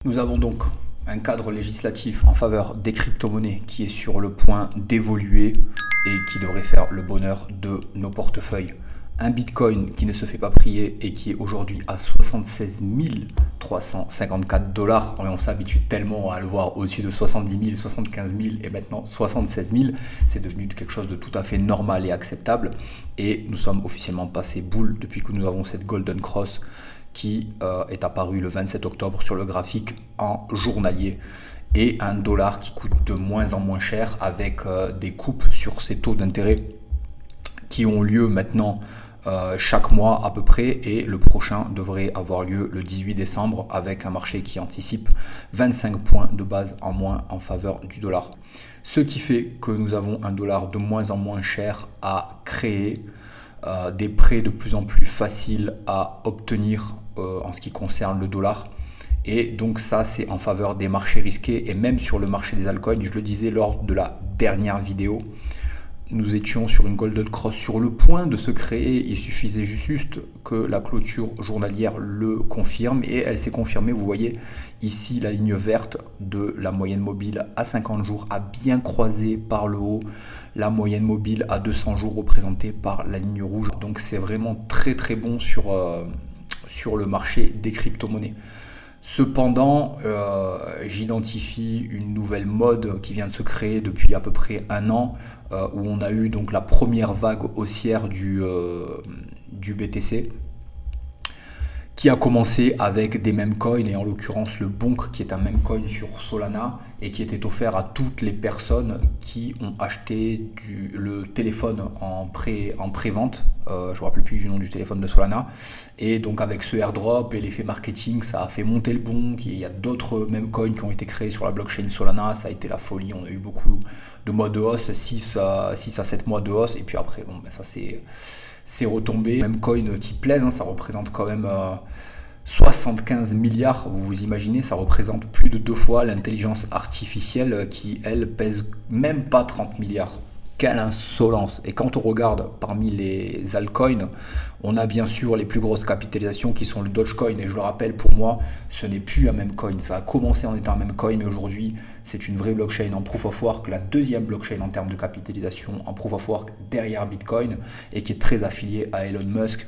Nous avons donc un cadre législatif en faveur des crypto-monnaies qui est sur le point d'évoluer et qui devrait faire le bonheur de nos portefeuilles. Un bitcoin qui ne se fait pas prier et qui est aujourd'hui à 76 354 dollars. On s'habitue tellement à le voir au-dessus de 70 000, 75 000 et maintenant 76 000. C'est devenu quelque chose de tout à fait normal et acceptable. Et nous sommes officiellement passés boule depuis que nous avons cette Golden Cross qui est apparu le 27 octobre sur le graphique en journalier, et un dollar qui coûte de moins en moins cher avec des coupes sur ces taux d'intérêt qui ont lieu maintenant chaque mois à peu près, et le prochain devrait avoir lieu le 18 décembre avec un marché qui anticipe 25 points de base en moins en faveur du dollar. Ce qui fait que nous avons un dollar de moins en moins cher à créer, des prêts de plus en plus faciles à obtenir en ce qui concerne le dollar. Et donc ça, c'est en faveur des marchés risqués. Et même sur le marché des altcoins, je le disais lors de la dernière vidéo, nous étions sur une Golden Cross sur le point de se créer. Il suffisait juste que la clôture journalière le confirme, et elle s'est confirmée. Vous voyez ici la ligne verte de la moyenne mobile à 50 jours a bien croisé par le haut la moyenne mobile à 200 jours représentée par la ligne rouge. Donc c'est vraiment très très bon sur le marché des crypto-monnaies. Cependant, j'identifie une nouvelle mode qui vient de se créer depuis à peu près un an, où on a eu donc la première vague haussière du BTC, qui a commencé avec des meme coins, et en l'occurrence le Bonk, qui est un meme coin sur Solana et qui était offert à toutes les personnes qui ont acheté le téléphone en pré-vente. Je ne me rappelle plus du nom du téléphone de Solana. Et donc avec ce airdrop et l'effet marketing, ça a fait monter le Bonk. Il y a d'autres meme coins qui ont été créés sur la blockchain Solana. Ça a été la folie. On a eu beaucoup de mois de hausse, 6 à 7 mois de hausse. Et puis après, ça c'est retombé. Même coin qui plaisent, ça représente quand même 75 milliards. Vous vous imaginez, ça représente plus de 2 fois l'intelligence artificielle qui, elle, pèse même pas 30 milliards. Quelle insolence! Et quand on regarde parmi les altcoins, on a bien sûr les plus grosses capitalisations qui sont le Dogecoin. Et je le rappelle, pour moi, ce n'est plus un meme coin. Ça a commencé en étant un meme coin, mais aujourd'hui, c'est une vraie blockchain en proof of work, la deuxième blockchain en termes de capitalisation en proof of work derrière Bitcoin, et qui est très affiliée à Elon Musk.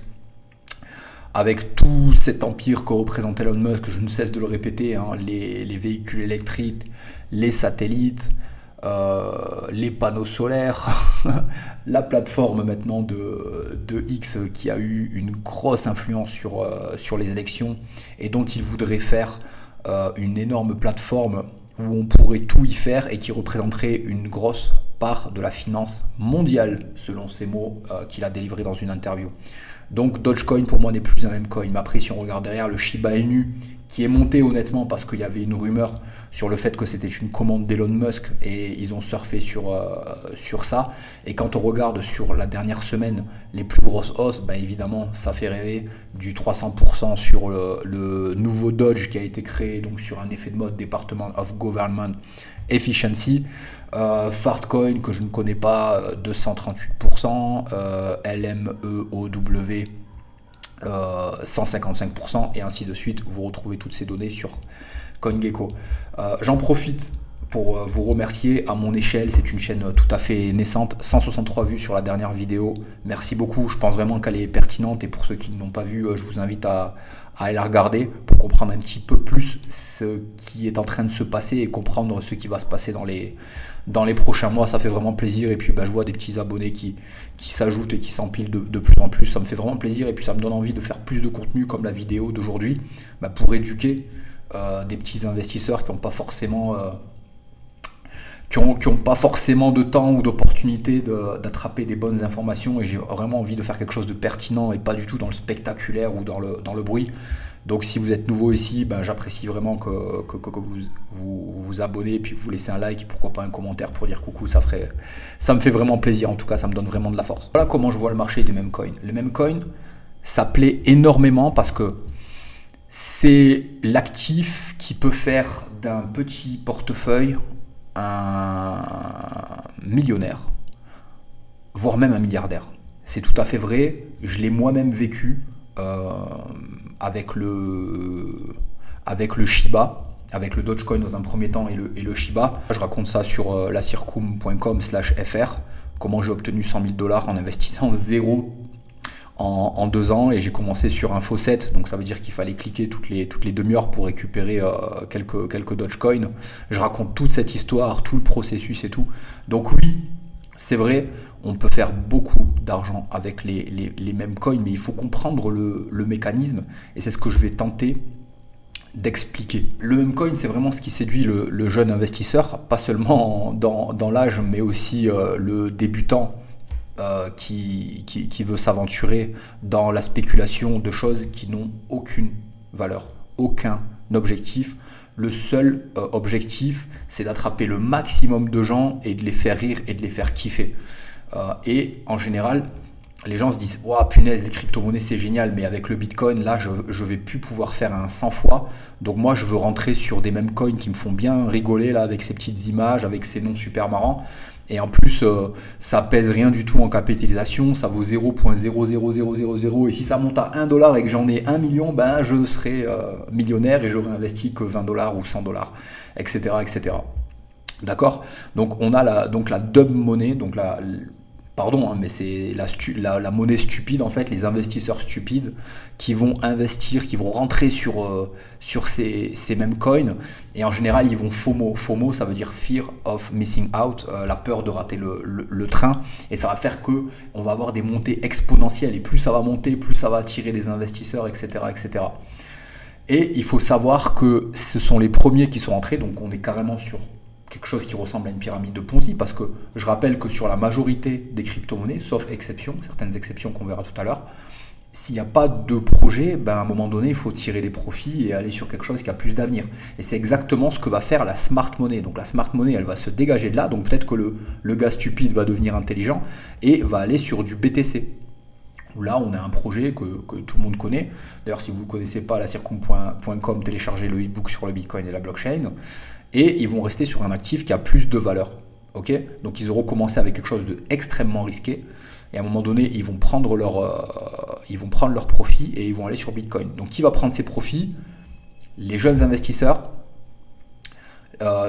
Avec tout cet empire que représente Elon Musk, je ne cesse de le répéter, les véhicules électriques, les satellites, les panneaux solaires, la plateforme maintenant de X qui a eu une grosse influence sur les élections, et dont il voudrait faire une énorme plateforme où on pourrait tout y faire et qui représenterait une grosse part de la finance mondiale, selon ces mots qu'il a délivrés dans une interview. Donc Dogecoin pour moi n'est plus un meme coin. Mais après, si on regarde derrière, le Shiba Inu, qui est monté honnêtement parce qu'il y avait une rumeur sur le fait que c'était une commande d'Elon Musk, et ils ont surfé sur ça. Et quand on regarde sur la dernière semaine les plus grosses hausses, évidemment ça fait rêver, du 300% sur le nouveau Doge qui a été créé, donc sur un effet de mode, Department of Government Efficiency. Fartcoin que je ne connais pas, 238%, LMEOW 155%, et ainsi de suite. Vous retrouvez toutes ces données sur CoinGecko. J'en profite pour vous remercier. À mon échelle, c'est une chaîne tout à fait naissante, 163 vues sur la dernière vidéo. Merci beaucoup, je pense vraiment qu'elle est pertinente, et pour ceux qui ne l'ont pas vue, je vous invite à aller la regarder pour comprendre un petit peu plus ce qui est en train de se passer et comprendre ce qui va se passer dans les prochains mois. Ça fait vraiment plaisir, et puis je vois des petits abonnés qui s'ajoutent et qui s'empilent de plus en plus. Ça me fait vraiment plaisir, et puis ça me donne envie de faire plus de contenu comme la vidéo d'aujourd'hui, pour éduquer des petits investisseurs qui n'ont pas forcément pas forcément de temps ou d'opportunité d'attraper des bonnes informations. Et j'ai vraiment envie de faire quelque chose de pertinent et pas du tout dans le spectaculaire ou dans le bruit. Donc si vous êtes nouveau ici, j'apprécie vraiment que vous abonnez, puis que vous laissez un like, et pourquoi pas un commentaire pour dire coucou. Ça me fait vraiment plaisir, en tout cas ça me donne vraiment de la force. Voilà comment je vois le marché des meme coins. Le meme coin, ça plaît énormément parce que c'est l'actif qui peut faire d'un petit portefeuille un millionnaire, voire même un milliardaire. C'est tout à fait vrai, je l'ai moi-même vécu avec le Shiba, avec le Dogecoin dans un premier temps et le Shiba. Je raconte ça sur lacircum.com/fr, comment j'ai obtenu 100 000 $ en investissant zéro en 2 ans, et j'ai commencé sur un faucet, donc ça veut dire qu'il fallait cliquer toutes les demi-heures pour récupérer quelques Dogecoin. Je raconte toute cette histoire, tout le processus et tout. Donc oui, c'est vrai, on peut faire beaucoup d'argent avec les mêmes coins, mais il faut comprendre le mécanisme, et c'est ce que je vais tenter d'expliquer. Le meme coin, c'est vraiment ce qui séduit le jeune investisseur, pas seulement dans l'âge, mais aussi le débutant qui veut s'aventurer dans la spéculation de choses qui n'ont aucune valeur, aucun objectif. Le seul objectif, c'est d'attraper le maximum de gens et de les faire rire et de les faire kiffer. Et en général, les gens se disent « Ouah, punaise, les crypto-monnaies, c'est génial, mais avec le Bitcoin, là, je vais plus pouvoir faire un 100 fois. Donc moi, je veux rentrer sur des mêmes coins qui me font bien rigoler, là, avec ces petites images, avec ces noms super marrants. Et en plus, ça pèse rien du tout en capitalisation, ça vaut 0,00000. Et si ça monte à 1 $ et que j'en ai 1 million, ben je serai millionnaire et j'aurai investi que 20 $ ou 100 $, etc. etc. D'accord ? Donc on a la dub monnaie, donc mais c'est la monnaie stupide, en fait, les investisseurs stupides qui vont investir, qui vont rentrer sur ces mêmes coins, et en général ils vont FOMO. FOMO, ça veut dire Fear of Missing Out, la peur de rater le train, et ça va faire que on va avoir des montées exponentielles, et plus ça va monter, plus ça va attirer des investisseurs, etc. etc. Et il faut savoir que ce sont les premiers qui sont entrés, donc on est carrément sur quelque chose qui ressemble à une pyramide de Ponzi, parce que je rappelle que sur la majorité des crypto-monnaies, sauf exceptions, certaines exceptions qu'on verra tout à l'heure, s'il n'y a pas de projet, ben à un moment donné, il faut tirer des profits et aller sur quelque chose qui a plus d'avenir. Et c'est exactement ce que va faire la smart money. Donc la smart money, elle va se dégager de là, donc peut-être que le gars stupide va devenir intelligent et va aller sur du BTC. Là, on a un projet que tout le monde connaît. D'ailleurs, si vous ne connaissez pas, lacircum.com, téléchargez le e-book sur le Bitcoin et la blockchain. Et ils vont rester sur un actif qui a plus de valeur. Okay, donc ils auront commencé avec quelque chose d'extrêmement risqué. Et à un moment donné, ils vont prendre leur profit et ils vont aller sur Bitcoin. Donc qui va prendre ces profits ? Les jeunes investisseurs,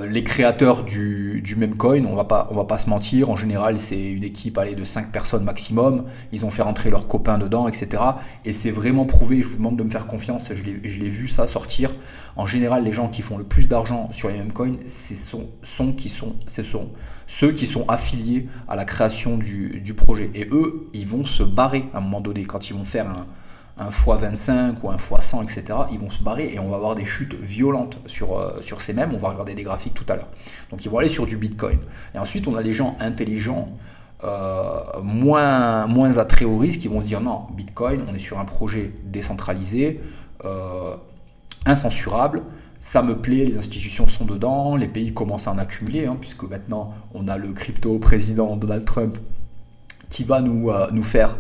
les créateurs du meme coin, on va pas se mentir, en général c'est une équipe de 5 personnes maximum, ils ont fait rentrer leurs copains dedans, etc. Et c'est vraiment prouvé, je vous demande de me faire confiance, je l'ai vu ça sortir. En général, les gens qui font le plus d'argent sur les meme coins, ce sont ceux qui sont affiliés à la création du projet. Et eux, ils vont se barrer à un moment donné, quand ils vont faire un x25 ou un x100, etc., ils vont se barrer et on va avoir des chutes violentes sur ces mêmes. On va regarder des graphiques tout à l'heure. Donc ils vont aller sur du Bitcoin. Et ensuite, on a les gens intelligents, moins à très haut risque, qui vont se dire non, Bitcoin, on est sur un projet décentralisé, incensurable, ça me plaît, les institutions sont dedans, les pays commencent à en accumuler, puisque maintenant on a le crypto-président Donald Trump qui va nous faire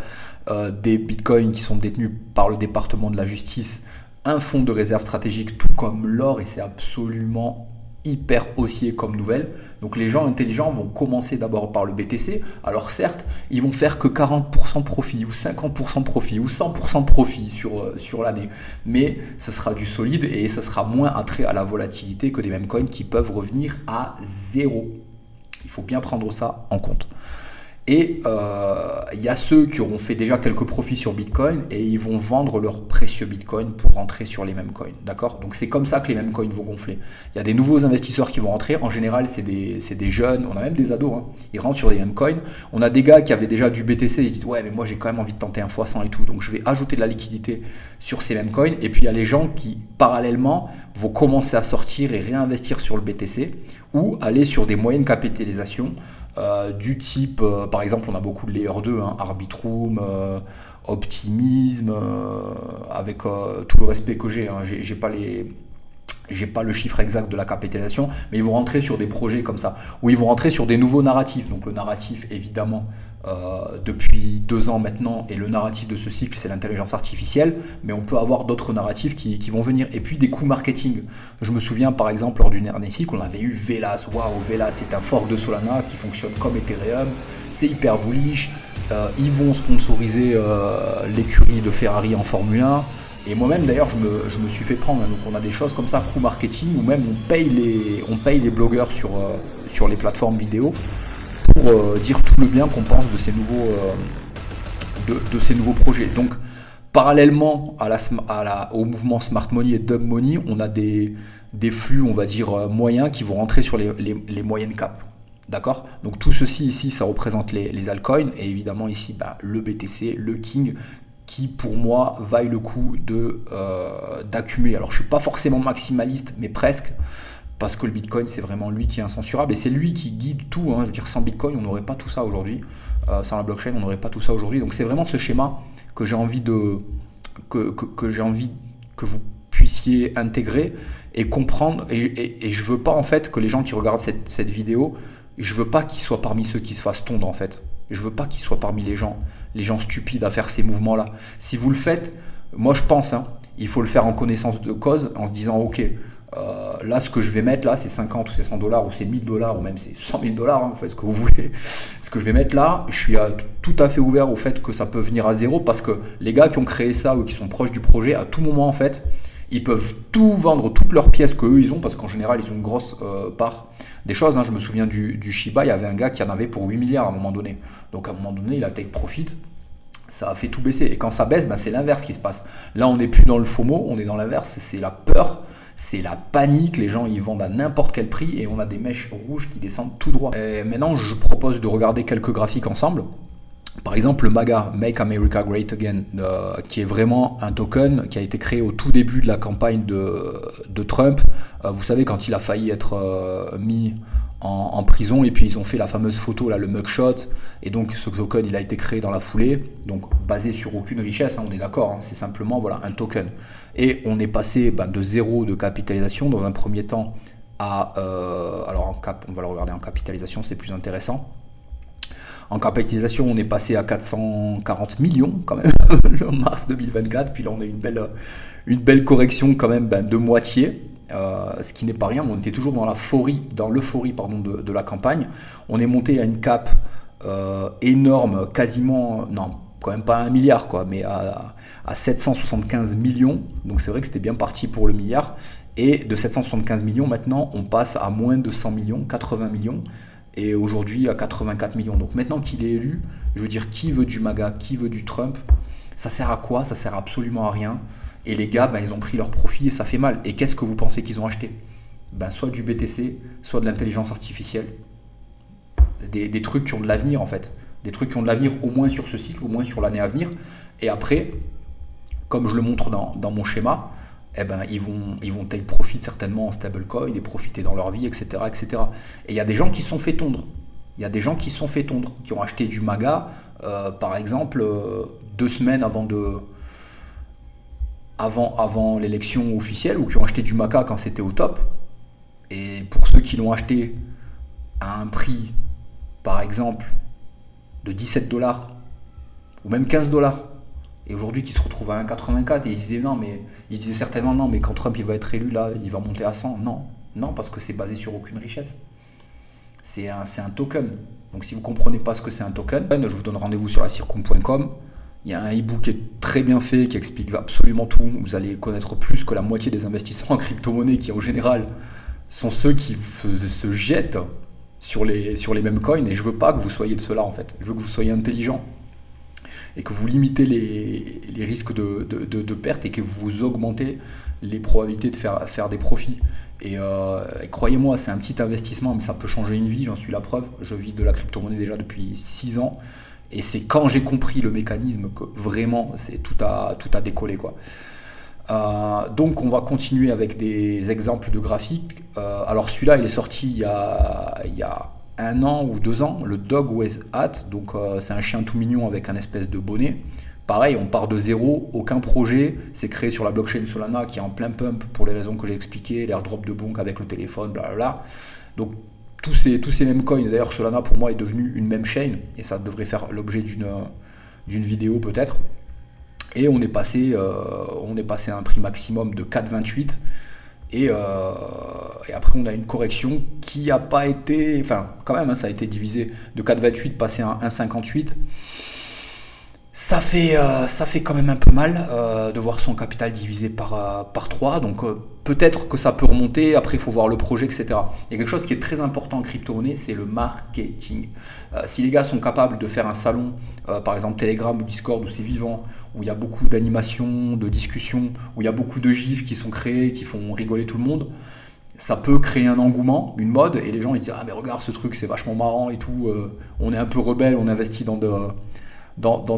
des bitcoins qui sont détenus par le département de la justice, un fonds de réserve stratégique, tout comme l'or, et c'est absolument hyper haussier comme nouvelle. Donc les gens intelligents vont commencer d'abord par le BTC. Alors certes, ils vont faire que 40% de profit, ou 50% de profit, ou 100% de profit sur l'année, mais ce sera du solide et ce sera moins attrait à la volatilité que des mêmes coins qui peuvent revenir à zéro. Il faut bien prendre ça en compte. Et il y a ceux qui auront fait déjà quelques profits sur Bitcoin et ils vont vendre leurs précieux Bitcoin pour rentrer sur les mêmes coins. D'accord ? Donc c'est comme ça que les mêmes coins vont gonfler. Il y a des nouveaux investisseurs qui vont rentrer. En général, c'est des jeunes, on a même des ados. Ils rentrent sur les mêmes coins. On a des gars qui avaient déjà du BTC, ils se disent ouais, mais moi j'ai quand même envie de tenter un x100 et tout. Donc je vais ajouter de la liquidité sur ces mêmes coins. Et puis il y a les gens qui, parallèlement, vont commencer à sortir et réinvestir sur le BTC ou aller sur des moyennes capitalisations. Du type, par exemple, on a beaucoup de layer 2, Arbitrum, Optimism, avec tout le respect que j'ai, j'ai pas le chiffre exact de la capitalisation, mais ils vont rentrer sur des projets comme ça, ou ils vont rentrer sur des nouveaux narratifs. Donc le narratif, évidemment, depuis 2 ans maintenant, et le narratif de ce cycle, c'est l'intelligence artificielle, mais on peut avoir d'autres narratifs qui vont venir. Et puis des coûts marketing. Je me souviens, par exemple, lors du dernier cycle, on avait eu Velas. Waouh, Velas, c'est un fork de Solana qui fonctionne comme Ethereum, c'est hyper bullish. Ils vont sponsoriser l'écurie de Ferrari en Formule 1. Et moi-même d'ailleurs je me suis fait prendre, hein. Donc on a des choses comme ça, coût marketing, ou même on paye les blogueurs sur les plateformes vidéo pour dire tout le bien qu'on pense de ces nouveaux projets. Donc parallèlement au mouvement Smart Money et Dumb Money, on a des flux, on va dire, moyens qui vont rentrer sur les moyennes capes. D'accord? Donc tout ceci ici, ça représente les altcoins, et évidemment ici, le BTC, le King, qui pour moi vaille le coup d'accumuler. Alors je suis pas forcément maximaliste, mais presque, parce que le Bitcoin, c'est vraiment lui qui est incensurable, et c'est lui qui guide tout, hein. Je veux dire, sans Bitcoin, on n'aurait pas tout ça aujourd'hui. Sans la blockchain, on n'aurait pas tout ça aujourd'hui. Donc c'est vraiment ce schéma que j'ai envie que vous puissiez intégrer et comprendre. Et je veux pas en fait que les gens qui regardent cette vidéo, je veux pas qu'ils soient parmi ceux qui se fassent tondre en fait. Je veux pas qu'ils soient parmi les gens stupides à faire ces mouvements-là. Si vous le faites, moi je pense, hein, il faut le faire en connaissance de cause, en se disant ok, là ce que je vais mettre là, c'est 50 ou c'est 100 dollars ou c'est 1000 dollars ou même c'est 100 000 dollars, hein, vous faites ce que vous voulez. Ce que je vais mettre là, je suis tout à fait ouvert au fait que ça peut venir à zéro, parce que les gars qui ont créé ça ou qui sont proches du projet, à tout moment en fait, ils peuvent tout vendre, toutes leurs pièces qu'eux ils ont, parce qu'en général ils ont une grosse part des choses, hein. Je me souviens du Shiba, il y avait un gars qui en avait pour 8 milliards à un moment donné. Donc à un moment donné, il a take profit, ça a fait tout baisser. Et quand ça baisse, c'est l'inverse qui se passe. Là, on n'est plus dans le FOMO, on est dans l'inverse, c'est la peur, c'est la panique, les gens ils vendent à n'importe quel prix et on a des mèches rouges qui descendent tout droit. Et maintenant, je propose de regarder quelques graphiques ensemble. Par exemple, le MAGA, Make America Great Again, qui est vraiment un token qui a été créé au tout début de la campagne de Trump. Vous savez, quand il a failli être mis en prison, et puis ils ont fait la fameuse photo, là, le mugshot, et donc ce token il a été créé dans la foulée, donc basé sur aucune richesse, hein, on est d'accord, hein, c'est simplement voilà, un token. Et on est passé de zéro de capitalisation dans un premier temps à... alors on va le regarder en capitalisation, c'est plus intéressant. En capitalisation, on est passé à 440 millions quand même, le mars 2024. Puis là, on a une belle correction quand même de moitié, ce qui n'est pas rien. On était toujours dans l'euphorie de la campagne. On est monté à une cap énorme, quasiment, non, quand même pas à 1 milliard, quoi, mais à 775 millions. Donc c'est vrai que c'était bien parti pour le milliard. Et de 775 millions, maintenant, on passe à moins de 100 millions, 80 millions. Et aujourd'hui à 84 millions. Donc maintenant qu'il est élu, je veux dire, qui veut du MAGA, qui veut du Trump, ça sert à quoi? Ça sert absolument à rien. Et les gars, ils ont pris leur profit et ça fait mal. Et qu'est-ce que vous pensez qu'ils ont acheté? Soit du BTC, soit de l'intelligence artificielle. Des trucs qui ont de l'avenir en fait. Des trucs qui ont de l'avenir au moins sur ce cycle, au moins sur l'année à venir. Et après, comme je le montre dans mon schéma, ils vont take profit certainement en stablecoin et profiter dans leur vie, etc., etc. Et il y a des gens qui se sont fait tondre. Il y a des gens qui se sont fait tondre, qui ont acheté du MAGA, par exemple, 2 semaines avant l'élection officielle, ou qui ont acheté du MAGA quand c'était au top. Et pour ceux qui l'ont acheté à un prix, par exemple, de 17 dollars, ou même 15 dollars, et aujourd'hui qui se retrouve à 1,84, et ils disaient certainement non, mais quand Trump il va être élu, là, il va monter à 100. Non, parce que c'est basé sur aucune richesse. C'est un token. Donc si vous ne comprenez pas ce que c'est un token, je vous donne rendez-vous sur la circum.com. Il y a un e-book qui est très bien fait, qui explique absolument tout. Vous allez connaître plus que la moitié des investisseurs en crypto-monnaie, qui en général sont ceux qui se jettent sur les mêmes coins. Et je ne veux pas que vous soyez de ceux-là en fait. Je veux que vous soyez intelligents et que vous limitez les risques de perte, et que vous augmentez les probabilités de faire des profits. Et croyez-moi, c'est un petit investissement, mais ça peut changer une vie, j'en suis la preuve. Je vis de la crypto-monnaie déjà depuis 6 ans, et c'est quand j'ai compris le mécanisme que vraiment tout a décollé, quoi. Donc on va continuer avec des exemples de graphiques. Alors celui-là, il est sorti il y a 1 an ou 2 ans, le Dog with Hat. Donc c'est un chien tout mignon avec un espèce de bonnet. Pareil, on part de zéro, aucun projet, c'est créé sur la blockchain Solana qui est en plein pump pour les raisons que j'ai expliquées, l'airdrop de Bonk avec le téléphone, blablabla. Donc tous ces mêmes coins, d'ailleurs Solana pour moi est devenu une même chain, et ça devrait faire l'objet d'une vidéo peut-être. Et on est passé à un prix maximum de 4,28. Et après on a une correction qui n'a pas été, enfin quand même, hein, ça a été divisé de 4,28 passé à 1,58. Ça fait quand même un peu mal de voir son capital divisé par 3. Donc peut-être que ça peut remonter. Après, il faut voir le projet, etc. Il y a quelque chose qui est très important en crypto-monnaie, c'est le marketing. Si les gars sont capables de faire un salon, par exemple Telegram ou Discord, où c'est vivant, où il y a beaucoup d'animations, de discussions, où il y a beaucoup de gifs qui sont créés, qui font rigoler tout le monde, ça peut créer un engouement, une mode, et les gens ils disent ah mais regarde ce truc, c'est vachement marrant et tout. On est un peu rebelle, on investit dans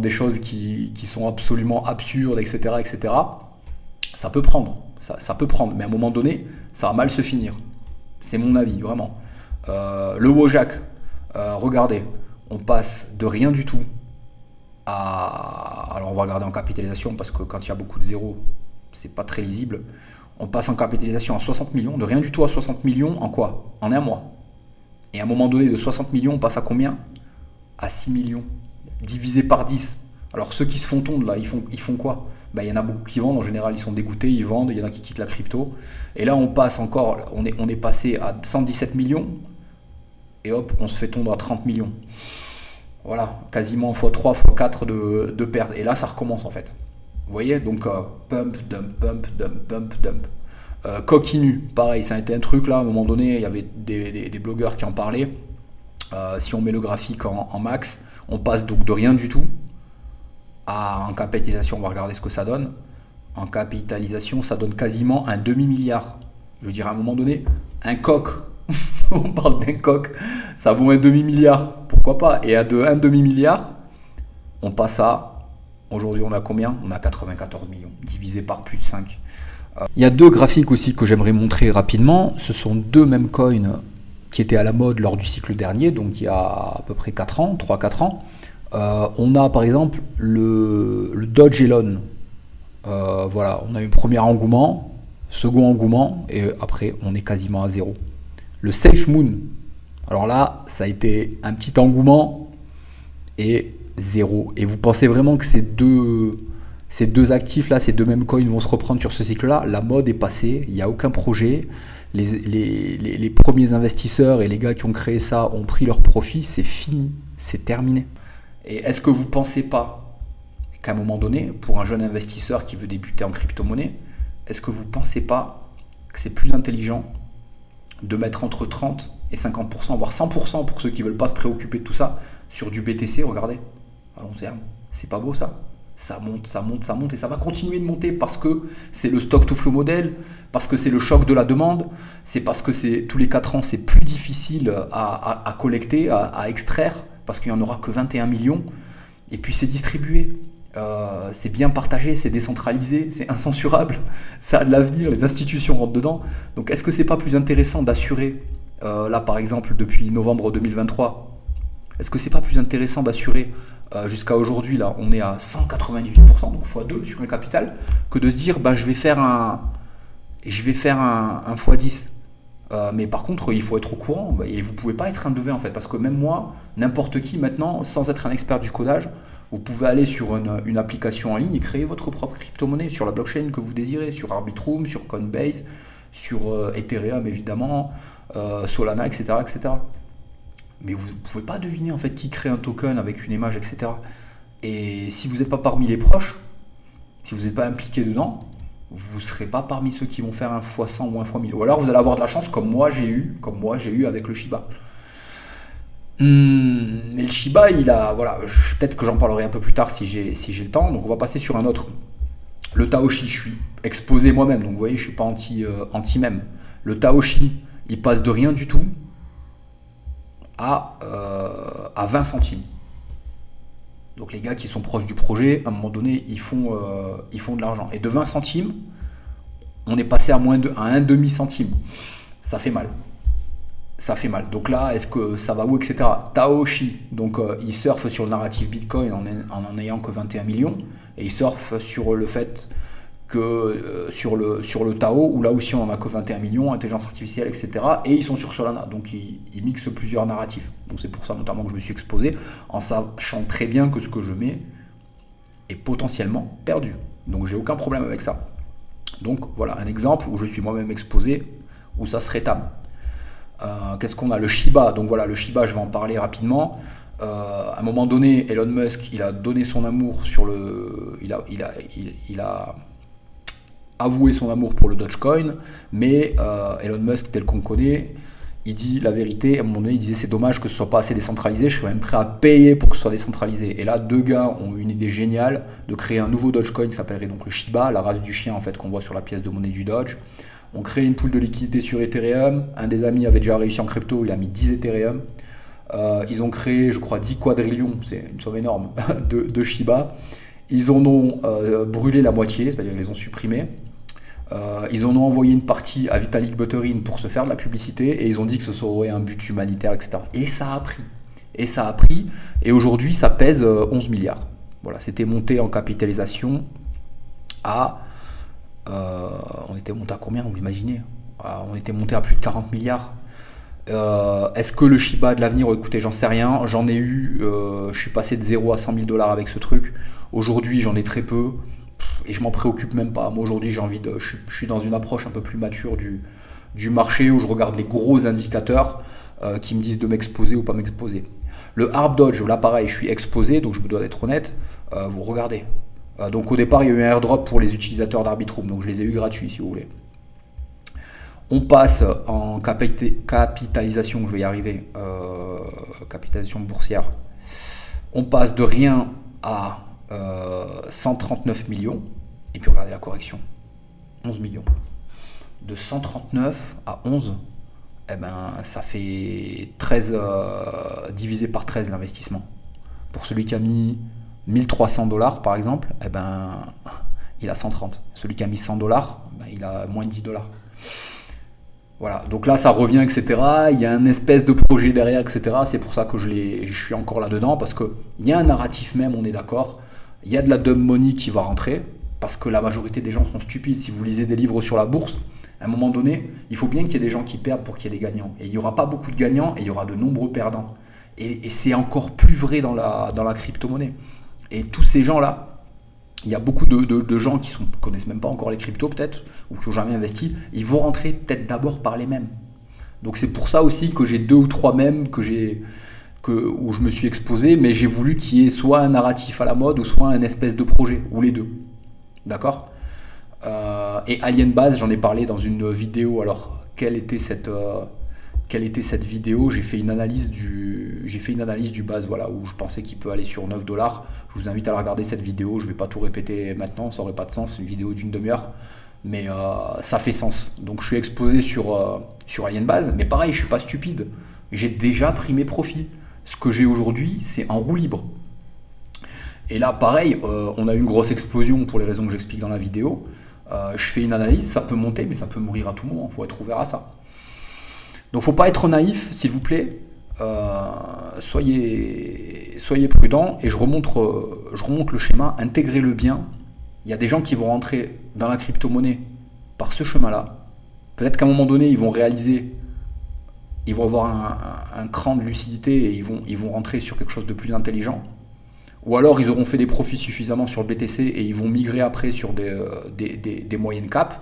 des choses qui sont absolument absurdes, etc., etc., ça peut prendre. Ça peut prendre. Mais à un moment donné, ça va mal se finir. C'est mon avis, vraiment. Le Wojak, regardez, on passe de rien du tout à... Alors on va regarder en capitalisation, parce que quand il y a beaucoup de zéros, c'est pas très lisible. On passe en capitalisation à 60 millions, de rien du tout à 60 millions, en quoi? En un mois. Et à un moment donné, de 60 millions, on passe à combien? À 6 millions. Divisé par 10. Alors ceux qui se font tondre là, ils font quoi? Il y en a beaucoup qui vendent, en général ils sont dégoûtés, ils vendent, il y en a qui quittent la crypto. Et là on passe encore, on est passé à 117 millions, et hop, on se fait tondre à 30 millions. Voilà, quasiment x3, x4 de pertes. Et là ça recommence en fait. Vous voyez, donc pump, dump, pump, dump, pump, dump. Coquinu, pareil, ça a été un truc là, à un moment donné, il y avait des blogueurs qui en parlaient. Si on met le graphique en max, on passe donc de rien du tout en capitalisation. On va regarder ce que ça donne. En capitalisation, ça donne quasiment un demi-milliard. Je veux dire, à un moment donné, un coq, on parle d'un coq, ça vaut un demi-milliard. Pourquoi pas? Et à un demi-milliard, on passe à... Aujourd'hui, on a combien? On a 94 millions, divisé par plus de 5. Il y a deux graphiques aussi que j'aimerais montrer rapidement. Ce sont deux mêmes coins qui étaient à la mode lors du cycle dernier, donc il y a à peu près 4 ans, 3-4 ans. On a par exemple le Doge Elon. Voilà, on a eu un premier engouement, second engouement, et après on est quasiment à zéro. Le Safe Moon, alors là, ça a été un petit engouement et zéro. Et vous pensez vraiment que ces deux actifs là, ces deux mêmes coins vont se reprendre sur ce cycle-là? La mode est passée, il n'y a aucun projet. Les premiers investisseurs et les gars qui ont créé ça ont pris leur profit, c'est fini, c'est terminé. Et est-ce que vous ne pensez pas qu'à un moment donné, pour un jeune investisseur qui veut débuter en crypto-monnaie, est-ce que vous ne pensez pas que c'est plus intelligent de mettre entre 30 et 50%, voire 100% pour ceux qui ne veulent pas se préoccuper de tout ça, sur du BTC, regardez, à long terme? C'est pas beau ça? Ça monte, ça monte, ça monte, et ça va continuer de monter parce que c'est le stock to flow model, parce que c'est le choc de la demande, c'est parce que c'est tous les 4 ans c'est plus difficile à collecter, à extraire, parce qu'il n'y en aura que 21 millions, et puis c'est distribué, c'est bien partagé, c'est décentralisé, c'est incensurable, ça a de l'avenir, les institutions rentrent dedans. Donc est-ce que c'est pas plus intéressant d'assurer, là par exemple depuis novembre 2023, est-ce que c'est pas plus intéressant d'assurer jusqu'à aujourd'hui, là, on est à 198%, donc x2 sur un capital, que de se dire, je vais faire un x10. Mais par contre, il faut être au courant, et vous ne pouvez pas être un devin en fait, parce que même moi, n'importe qui maintenant, sans être un expert du codage, vous pouvez aller sur une application en ligne et créer votre propre crypto-monnaie sur la blockchain que vous désirez, sur Arbitrum, sur Coinbase, sur Ethereum évidemment, Solana, etc., etc. Mais vous ne pouvez pas deviner en fait qui crée un token avec une image, etc. Et si vous n'êtes pas parmi les proches, si vous n'êtes pas impliqué dedans, vous ne serez pas parmi ceux qui vont faire un x100 ou un x1000. Ou alors vous allez avoir de la chance comme moi j'ai eu avec le Shiba. Mais le Shiba, voilà, peut-être que j'en parlerai un peu plus tard si j'ai le temps. Donc on va passer sur un autre. Le Taoshi, je suis exposé moi-même, donc vous voyez, je ne suis pas anti-même. Le Taoshi, il passe de rien du tout à 20 centimes. Donc les gars qui sont proches du projet, à un moment donné, ils font de l'argent. Et de 20 centimes, on est passé à un demi-centime. Ça fait mal. Ça fait mal. Donc là, est-ce que ça va où, etc. Taoshi, donc il surfe sur le narratif Bitcoin en ayant que 21 millions. Et il surfe sur le fait que sur le Tao, où là aussi on n'en a que 21 millions, intelligence artificielle, etc. Et ils sont sur Solana, donc ils mixent plusieurs narratifs. Donc c'est pour ça notamment que je me suis exposé, en sachant très bien que ce que je mets est potentiellement perdu. Donc j'ai aucun problème avec ça. Donc voilà un exemple où je suis moi-même exposé, où ça se rétame. Qu'est-ce qu'on a? Le Shiba, donc voilà, le Shiba, je vais en parler rapidement. À un moment donné, Elon Musk, il a donné son amour sur le... Il a avoué son amour pour le Dogecoin, mais Elon Musk, tel qu'on connaît, il dit la vérité. À un moment donné, il disait c'est dommage que ce soit pas assez décentralisé, je serais même prêt à payer pour que ce soit décentralisé. Et là, deux gars ont eu une idée géniale de créer un nouveau Dogecoin qui s'appellerait donc le Shiba, la race du chien en fait qu'on voit sur la pièce de monnaie du Doge. On crée une pool de liquidité sur Ethereum. Un des amis avait déjà réussi en crypto, il a mis 10 Ethereum. Ils ont créé, je crois, 10 quadrillions, c'est une somme énorme, de Shiba. Ils en ont brûlé la moitié, c'est-à-dire qu'ils les ont supprimés. Ils en ont envoyé une partie à Vitalik Buterin pour se faire de la publicité et ils ont dit que ce serait un but humanitaire, etc. Et ça a pris. Et aujourd'hui, ça pèse 11 milliards. Voilà, c'était monté en capitalisation à... on était monté à combien, vous imaginez? On était monté à plus de 40 milliards. Est-ce que le Shiba de l'avenir, écoutez, j'en sais rien. J'en ai eu, je suis passé de 0 à 100 000 $ avec ce truc. Aujourd'hui, j'en ai très peu. Et je m'en préoccupe même pas. Moi, aujourd'hui, je suis dans une approche un peu plus mature du marché où je regarde les gros indicateurs qui me disent de m'exposer ou pas m'exposer. Le Arb Dodge, là pareil, je suis exposé, donc je me dois d'être honnête. Vous regardez. Donc au départ, il y a eu un airdrop pour les utilisateurs d'Arbitrum, donc je les ai eu gratuits si vous voulez. On passe en capitalisation, je vais y arriver, capitalisation boursière. On passe de rien à 139 millions, et puis regardez la correction, 11 millions. De 139 à 11, eh ben, ça fait 13 divisé par 13 l'investissement. Pour celui qui a mis 1300 $ par exemple, eh ben, il a 130. Celui qui a mis 100 $, ben, il a moins de 10 $. Voilà, donc là ça revient, etc. Il y a un espèce de projet derrière, etc. C'est pour ça que je suis encore là-dedans, parce qu'il y a un narratif même, on est d'accord. Il y a de la dumb money qui va rentrer, parce que la majorité des gens sont stupides. Si vous lisez des livres sur la bourse, à un moment donné, il faut bien qu'il y ait des gens qui perdent pour qu'il y ait des gagnants. Et il n'y aura pas beaucoup de gagnants, et il y aura de nombreux perdants. Et c'est encore plus vrai dans la crypto-monnaie. Et tous ces gens-là, il y a beaucoup de gens qui ne connaissent même pas encore les cryptos peut-être, ou qui n'ont jamais investi, ils vont rentrer peut-être d'abord par les mêmes. Donc c'est pour ça aussi que j'ai 2 ou 3 mêmes où je me suis exposé, mais j'ai voulu qu'il y ait soit un narratif à la mode, ou soit un espèce de projet, ou les deux. D'accord ? Et Alien Base, j'en ai parlé dans une vidéo. Alors, quelle était cette vidéo ? J'ai fait une analyse du base, voilà, où je pensais qu'il peut aller sur 9 $. Je vous invite à la regarder cette vidéo. Je ne vais pas tout répéter maintenant, ça n'aurait pas de sens, une vidéo d'une demi-heure. Mais ça fait sens. Donc je suis exposé sur Alien Base, mais pareil, je ne suis pas stupide. J'ai déjà pris mes profits. Ce que j'ai aujourd'hui, c'est en roue libre. Et là, pareil, on a eu une grosse explosion pour les raisons que j'explique dans la vidéo. Je fais une analyse, ça peut monter, mais ça peut mourir à tout moment. Il faut être ouvert à ça. Donc faut pas être naïf, s'il vous plaît. Soyez prudents, et je remonte le schéma, intégrez-le bien. Il y a des gens qui vont rentrer dans la crypto-monnaie par ce chemin-là. Peut-être qu'à un moment donné, ils vont réaliser, ils vont avoir un cran de lucidité et ils vont rentrer sur quelque chose de plus intelligent. Ou alors ils auront fait des profits suffisamment sur le BTC et ils vont migrer après sur des moyennes caps.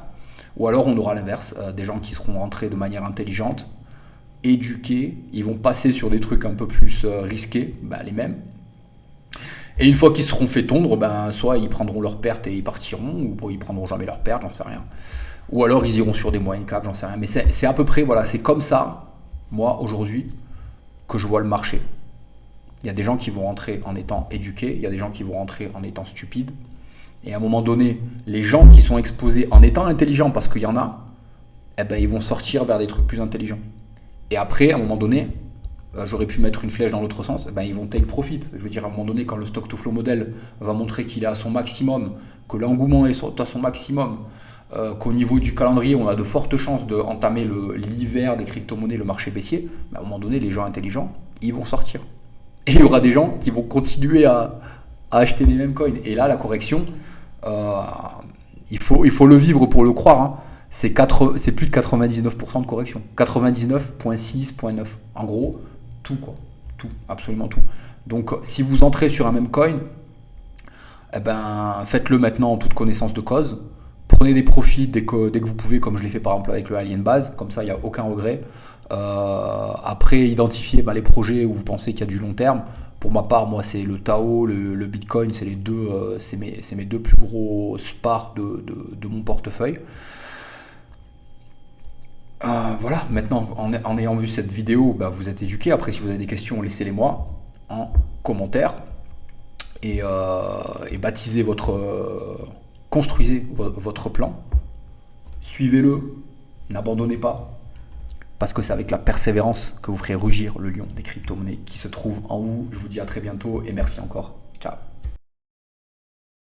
Ou alors on aura l'inverse, des gens qui seront rentrés de manière intelligente, éduqués, ils vont passer sur des trucs un peu plus risqués, les mêmes. Et une fois qu'ils seront fait tondre, soit ils prendront leurs pertes et ils partiront, ou ils prendront jamais leurs pertes, j'en sais rien. Ou alors ils iront sur des moyennes caps, j'en sais rien. Mais c'est à peu près, voilà, c'est comme ça, moi, aujourd'hui, que je vois le marché. Il y a des gens qui vont rentrer en étant éduqués, il y a des gens qui vont rentrer en étant stupides. Et à un moment donné, les gens qui sont exposés en étant intelligents, parce qu'il y en a, ils vont sortir vers des trucs plus intelligents. Et après, à un moment donné, j'aurais pu mettre une flèche dans l'autre sens, ils vont take profit. Je veux dire, à un moment donné, quand le stock to flow model va montrer qu'il est à son maximum, que l'engouement est à son maximum, qu'au niveau du calendrier, on a de fortes chances d'entamer l'hiver des crypto-monnaies, le marché baissier, à un moment donné, les gens intelligents, ils vont sortir. Et il y aura des gens qui vont continuer à acheter les mêmes coins. Et là, la correction, il faut le vivre pour le croire, hein. C'est plus de 99% de correction. 99,6, 0,9. En gros, tout, quoi. Tout, absolument tout. Donc, si vous entrez sur un même coin, faites-le maintenant en toute connaissance de cause Prenez des profits dès que vous pouvez, comme je l'ai fait par exemple avec le Alien Base, comme ça il n'y a aucun regret. Après, identifiez les projets où vous pensez qu'il y a du long terme. Pour ma part, moi c'est le Tao, le Bitcoin, c'est mes deux plus gros parts de mon portefeuille. Voilà, maintenant en ayant vu cette vidéo, vous êtes éduqués. Après, si vous avez des questions, laissez-les moi en commentaire. Et baptisez construisez votre plan, suivez-le, n'abandonnez pas, parce que c'est avec la persévérance que vous ferez rugir le lion des crypto-monnaies qui se trouve en vous. Je vous dis à très bientôt et merci encore. Ciao.